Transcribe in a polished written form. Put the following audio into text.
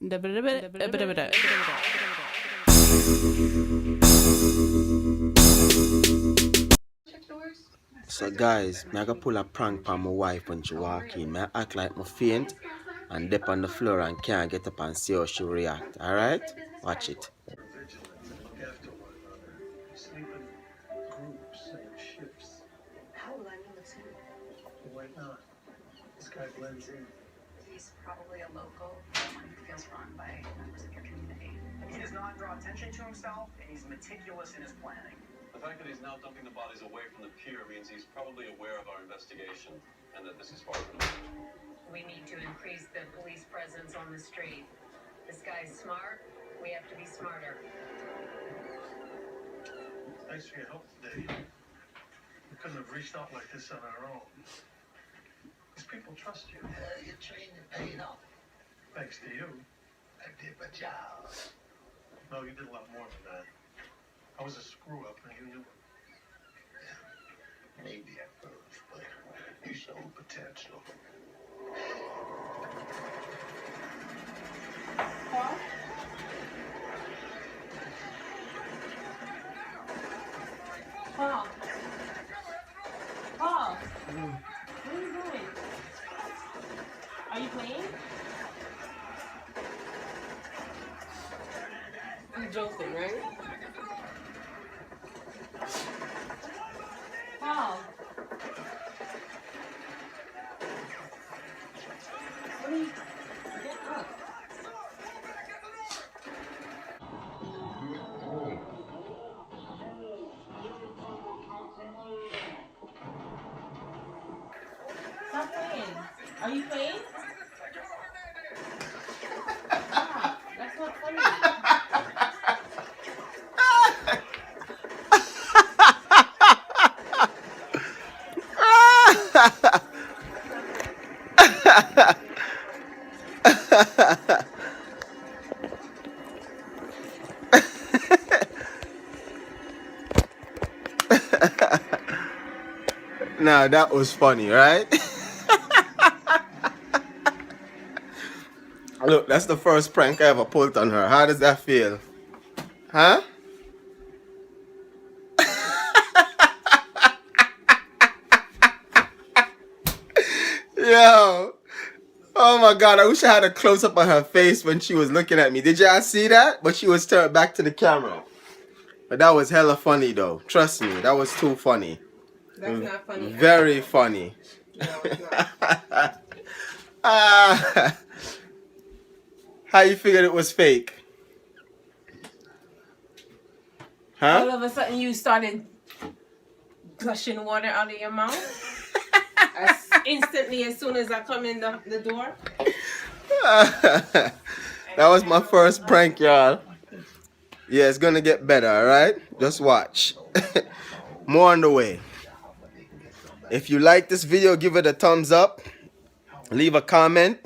So guys, I gotta pull a prank on my wife when she walk in. I act like I faint and dip on the floor and can't get up and see how she react. Alright? Watch it. How will I know it's him? Why not? This guy blends in. He's probably a local. Someone who feels wronged by members of your community. He does not draw attention to himself, and he's meticulous in his planning. The fact that he's now dumping the bodies away from the pier means he's probably aware of our investigation and that this is far from over. We need to increase the police presence on the street. This guy's smart. We have to be smarter. Thanks for your help today. We couldn't have reached out like this on our own. These people trust you. Your training paid off. Thanks to you. I did my job. No, you did a lot more than that. I was a screw up and you knew it. Maybe at first, but you showed potential. Paul? Paul? Paul? What are you doing? Are you playing? You're joking, right? Paul? What are you... Get up. Stop playing. Are you playing? Stop. That's not funny. Now that was funny, right? Look, that's the first prank I ever pulled on her. How does that feel? Huh? Yo. Oh my god, I wish I had a close-up on her face when she was looking at me. Did y'all see that? But she was turned back to the camera. But that was hella funny though. Trust me, that was too funny. That's not funny. Very funny. No, it's not. How you figured it was fake? Huh? All of a sudden you started gushing water out of your mouth? Instantly as soon as I come in the door? That was my first prank, y'all. Yeah, it's gonna get better, alright? Just watch. More on the way. If you like this video, give it a thumbs up. Leave a comment.